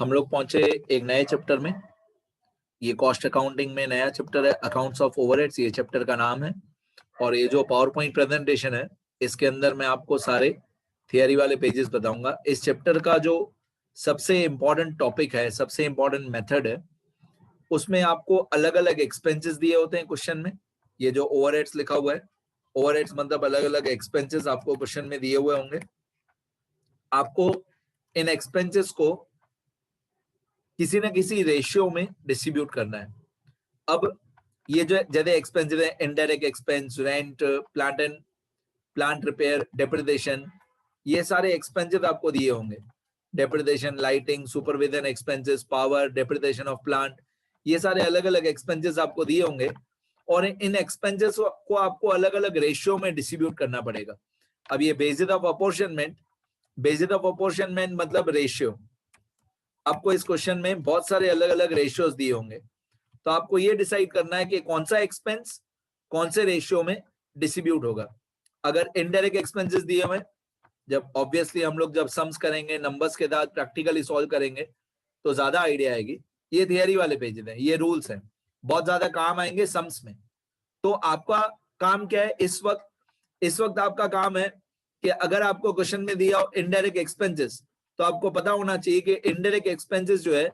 हम लोग पहुंचे एक नए चैप्टर में। ये कॉस्ट अकाउंटिंग में नया चैप्टर है, अकाउंट्स ऑफ ओवरहेड्स, ये चैप्टर का नाम है। और ये जो पावर पॉइंट प्रेजेंटेशन है, इसके अंदर मैं आपको सारे थियरी वाले पेजेस बताऊंगा। इस चैप्टर का जो सबसे इंपॉर्टेंट टॉपिक है, सबसे इंपॉर्टेंट मेथड है, उसमें आपको अलग अलग एक्सपेंसेस दिए होते हैं क्वेश्चन में। ये जो ओवरहेड्स लिखा हुआ है, ओवरहेड्स मतलब अलग अलग एक्सपेंसेस आपको क्वेश्चन में दिए हुए होंगे। आपको इन एक्सपेंसेस को किसी ना किसी रेशियो में डिस्ट्रीब्यूट करना है। अब ये जो ज्यादा एक्सपेंसिव है, indirect expense, rent, plant repair, depreciation, ये सारे एक्सपेंसेस आपको दिए होंगे। Depreciation, lighting, supervision expenses, power, depreciation of plant, ये सारे अलग अलग एक्सपेंसेस आपको दिए होंगे। और इन एक्सपेंसेस को आपको अलग अलग रेशियो में डिस्ट्रीब्यूट करना पड़ेगा। अब ये basis of apportionment, basis of apportionment मतलब रेशियो। आपको इस क्वेश्चन में बहुत सारे अलग अलग रेशियोज दिए होंगे, तो आपको ये डिसाइड करना है कि कौन सा एक्सपेंस कौन से रेशियो में डिस्ट्रीब्यूट होगा। अगर इनडायरेक्ट एक्सपेंसेस दिए हुए, जब ऑब्वियसली हम लोग जब सम्स करेंगे, नंबर्स के साथ प्रैक्टिकली सॉल्व करेंगे, तो ज्यादा आइडिया आएगी। ये थियरी वाले पेजेस हैं, ये रूल्स हैं, बहुत ज्यादा काम आएंगे सम्स में। तो आपका काम क्या है इस वक्त आपका काम है कि अगर आपको क्वेश्चन में दिया हो इनडायरेक्ट एक्सपेंसेस, तो आपको पता होना चाहिए कि इनडायरेक्ट एक्सपेंसेस जो है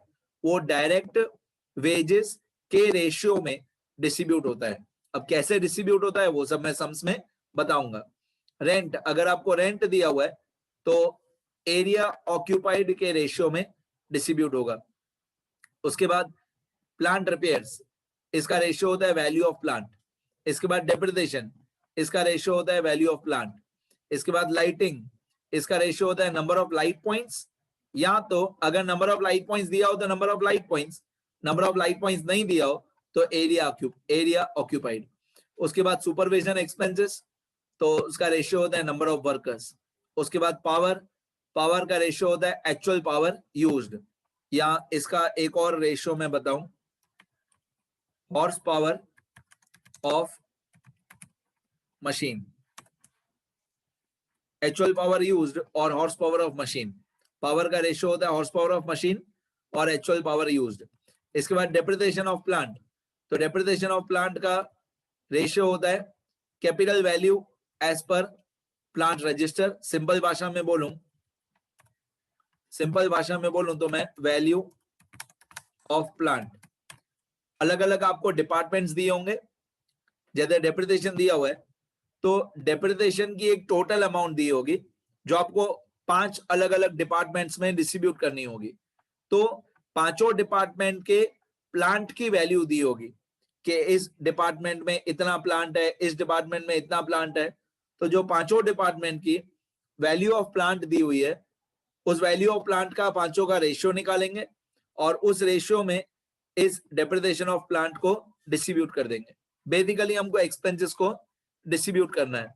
वो डायरेक्ट वेजेस के रेशियो में डिस्ट्रीब्यूट होता है। अब कैसे डिस्ट्रीब्यूट होता है वो सब मैं सम्स में बताऊंगा। रेंट, अगर आपको रेंट दिया हुआ है तो एरिया ऑक्यूपाइड के रेशियो में डिस्ट्रीब्यूट होगा। उसके बाद प्लांट रिपेयर्स, इसका रेशियो होता है वैल्यू ऑफ प्लांट। इसके बाद डेप्रिसिएशन, इसका रेशियो होता है वैल्यू ऑफ प्लांट। इसके बाद लाइटिंग, इसका रेशियो होता है नंबर ऑफ लाइट पॉइंट्स, या तो अगर नंबर ऑफ लाइट पॉइंट्स दिया हो तो number of light points, number of light points नहीं दिया हो तो एरिया ऑक्यूपाइड। उसके बाद सुपरविजन एक्सपेंसेस, तो उसका रेशियो होता है नंबर ऑफ वर्कर्स। उसके बाद पावर का रेशियो होता है एक्चुअल पावर यूज्ड, या इसका एक और रेशियो मैं बताऊं, horsepower of machine. Actual power used और horsepower of machine, power का रेशियो होता है हॉर्स पावर ऑफ मशीन और एक्चुअल पावर यूज्ड। इसके बाद डेप्रिसिएशन ऑफ प्लांट, तो डेप्रिसिएशन ऑफ प्लांट का रेशियो होता है capital value as per plant register. Simple भाषा में बोलूं तो मैं वैल्यू ऑफ प्लांट। अलग अलग आपको डिपार्टमेंट्स दिए होंगे, जैसे डेप्रिसिएशन दिया हुआ है तो डेप्रिसिएशन की एक टोटल अमाउंट दी होगी जो आपको 5 अलग अलग डिपार्टमेंट्स में डिस्ट्रीब्यूट करनी होगी। तो पांचों डिपार्टमेंट के प्लांट की वैल्यू दी होगी कि इस डिपार्टमेंट में इतना प्लांट है, इस डिपार्टमेंट में इतना प्लांट है। तो जो पांचों डिपार्टमेंट की वैल्यू ऑफ प्लांट दी हुई है, उस वैल्यू ऑफ प्लांट का पांचों का रेशियो निकालेंगे और उस रेशियो में इस डेप्रिसिएशन ऑफ प्लांट को डिस्ट्रीब्यूट कर देंगे। बेसिकली हमको एक्सपेंसेस को डिस्ट्रीब्यूट करना है।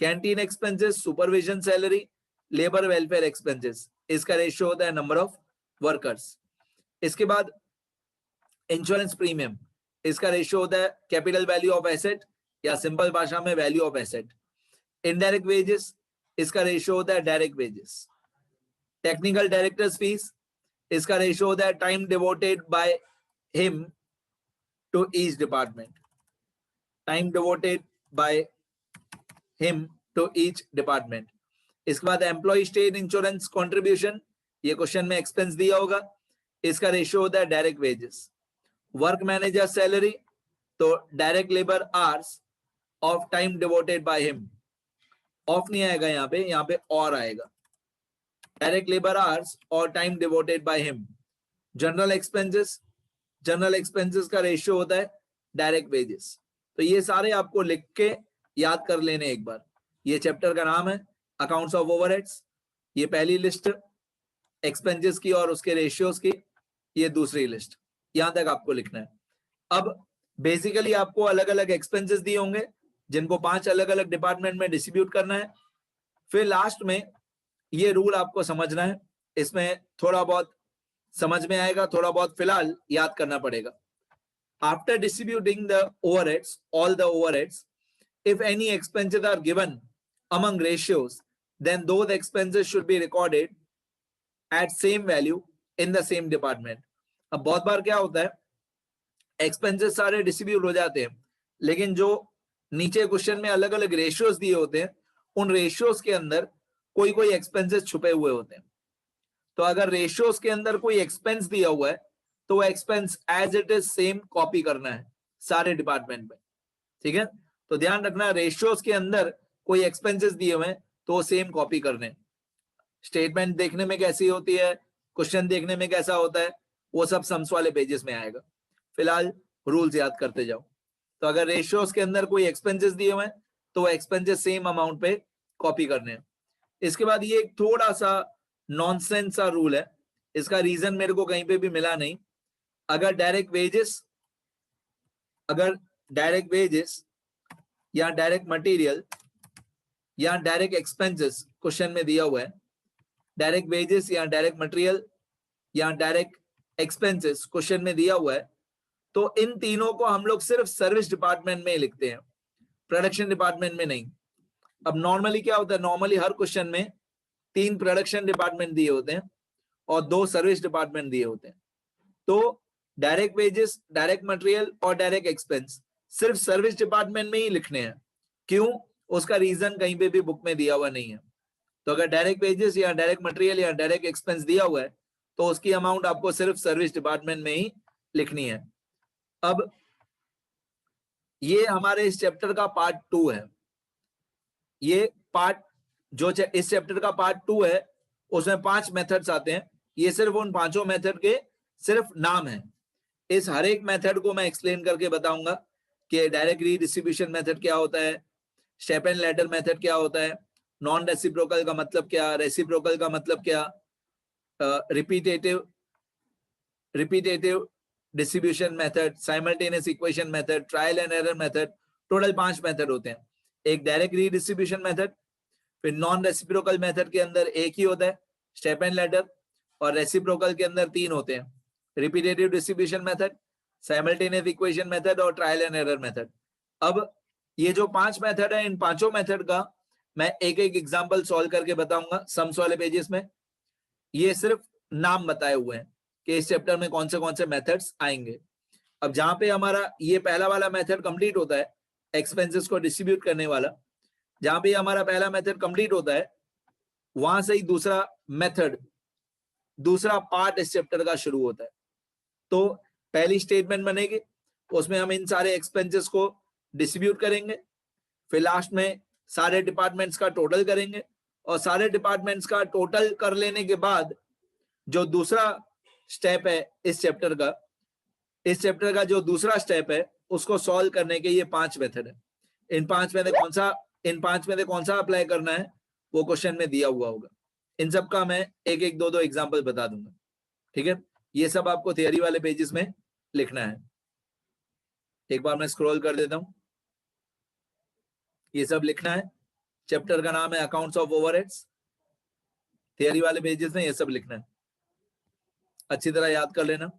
Canteen expenses, supervision salary, labour welfare expenses, इसका रेशियो होता है नंबर ऑफ वर्कर्स। इसके बाद इंश्योरेंस प्रीमियम, इसका रेशियो होता है कैपिटल वैल्यू ऑफ एसेट, या सिंपल भाषा में value of asset. Indirect wages, इसका रेशियो होता है direct wages. Technical directors fees, इसका रेशियो होता है time devoted by him to each department, time devoted by him to each department. इसके बाद एम्प्लॉय स्टेट इंश्योरेंस कंट्रीब्यूशन, ये क्वेश्चन में एक्सपेंस दिया होगा, इसका रेशियो होता है direct wages. Work manager salary, तो direct labour hours of time devoted by him, of नहीं आएगा यहाँ पे और आएगा, डायरेक्ट लेबर आवर्स और time devoted by him. General expenses, general expenses का रेशियो होता है डायरेक्ट वेजेस। तो ये सारे आपको लिख के याद कर लेने एक बार। ये चैप्टर का नाम है अकाउंट्स ऑफ ओवरहेड्स। ये पहली लिस्ट एक्सपेंसेस की और उसके रेशियोज की, ये दूसरी लिस्ट, यहां तक आपको लिखना है। अब बेसिकली आपको अलग अलग एक्सपेंसेस दिए होंगे जिनको 5 अलग अलग डिपार्टमेंट में डिस्ट्रीब्यूट करना है। फिर लास्ट में ये रूल आपको समझना है, इसमें थोड़ा बहुत समझ में आएगा, थोड़ा बहुत फिलहाल याद करना पड़ेगा। After distributing the overheads, all the overheads, if any expenses are given among ratios, then those expenses should be recorded at same value in the same department. अब बहुत बार क्या होता है, एक्सपेंसेस सारे डिस्ट्रीब्यूट हो जाते हैं, लेकिन जो नीचे क्वेश्चन में अलग अलग रेशियोज दिए होते हैं, उन रेशियोज के अंदर कोई कोई एक्सपेंसेस छुपे हुए होते हैं। तो अगर रेशियोज के अंदर कोई एक्सपेंस दिया हुआ है तो वो expense as it is same copy करना है सारे डिपार्टमेंट में, ठीक है। तो ध्यान रखना, रेशियोज के अंदर कोई एक्सपेंसेस दिए हुए हैं तो वो सेम कॉपी करने। स्टेटमेंट देखने में कैसी होती है, क्वेश्चन देखने में कैसा होता है, वो सब सम्स वाले पेजेस में आएगा। फिलहाल रूल्स याद करते जाओ। तो अगर रेशियोज के अंदर कोई एक्सपेंसेस दिए हुए हैं तो एक्सपेंसेस सेम अमाउंट पे कॉपी करने हैं। इसके बाद ये एक थोड़ा सा नॉनसेंस सा रूल है, इसका रीजन मेरे को कहीं पे भी मिला नहीं। अगर डायरेक्ट वेजेस या डायरेक्ट मटेरियल या डायरेक्ट एक्सपेंसेस क्वेश्चन में दिया हुआ है, डायरेक्ट वेजेस या डायरेक्ट मटेरियल या डायरेक्ट एक्सपेंसेस क्वेश्चन में दिया हुआ है, तो इन तीनों को हम लोग सिर्फ सर्विस डिपार्टमेंट में लिखते हैं, प्रोडक्शन डिपार्टमेंट में नहीं। अब नॉर्मली क्या होता है, नॉर्मली हर क्वेश्चन में 3 प्रोडक्शन डिपार्टमेंट दिए होते हैं और 2 सर्विस डिपार्टमेंट दिए होते हैं। तो डायरेक्ट वेजेस, डायरेक्ट मटेरियल और डायरेक्ट एक्सपेंस सिर्फ सर्विस डिपार्टमेंट में ही लिखने हैं। क्यों? उसका रीजन कहीं पे भी बुक में दिया हुआ नहीं है। तो अगर डायरेक्ट वेजेस या डायरेक्ट मटेरियल या डायरेक्ट एक्सपेंस दिया हुआ है तो उसकी अमाउंट आपको सिर्फ सर्विस डिपार्टमेंट में ही लिखनी है। अब ये हमारे इस चैप्टर का पार्ट 2 है। ये पार्ट जो इस चैप्टर का पार्ट 2 है उसमें 5 मेथड्स आते हैं। ये सिर्फ उन 5 मेथड के सिर्फ नाम है। इस हर एक मेथड को मैं एक्सप्लेन करके बताऊंगा कि डायरेक्ट रीडिस्ट्रीब्यूशन मेथड क्या होता है, स्टेप एंड लैडर मेथड क्या होता है, नॉन रेसिप्रोकल का मतलब क्या, रेसिप्रोकल का मतलब क्या, repetitive distribution method, simultaneous equation method, trial and error method. Total 5 method होते हैं। एक डायरेक्ट रीडिस्ट्रीब्यूशन मेथड, फिर नॉन रेसिप्रोकल मेथड के अंदर एक ही होता है स्टेप एंड लैडर, और रेसिप्रोकल के अंदर 3 होते हैं, repetitive distribution method, simultaneous equation method और ट्रायल एंड एरर मेथड। अब ये जो 5 मेथड है, इन 5 मेथड का मैं एक एक एग्जांपल सॉल्व करके बताऊंगा सम्स वाले पेजेस में। ये सिर्फ नाम बताए हुए हैं कि इस चैप्टर में कौन से मेथड्स आएंगे। अब जहां पे हमारा ये पहला वाला मेथड कंप्लीट होता है, एक्सपेंसेस को डिस्ट्रीब्यूट करने वाला, जहां पे हमारा पहला मेथड कंप्लीट होता है, वहां से ही दूसरा मेथड, दूसरा पार्ट इस चैप्टर का शुरू होता है। तो पहली स्टेटमेंट बनेगी, उसमें हम इन सारे एक्सपेंसेस को डिस्ट्रीब्यूट करेंगे, फिर लास्ट में सारे डिपार्टमेंट्स का टोटल करेंगे, और सारे डिपार्टमेंट्स का टोटल कर लेने के बाद जो दूसरा स्टेप है इस चैप्टर का जो दूसरा स्टेप है उसको सॉल्व करने के ये 5 मेथड है। इन 5 में से कौन सा अप्लाई करना है वो क्वेश्चन में दिया हुआ होगा। इन सब का मैं एक एक दो एग्जांपल बता दूंगा, ठीक है। ये सब आपको थियरी वाले पेजेस में लिखना है। एक बार मैं स्क्रॉल कर देता हूं, ये सब लिखना है। चैप्टर का नाम है अकाउंट्स ऑफ ओवरहेड्स, थियरी वाले पेजेस में ये सब लिखना है, अच्छी तरह याद कर लेना।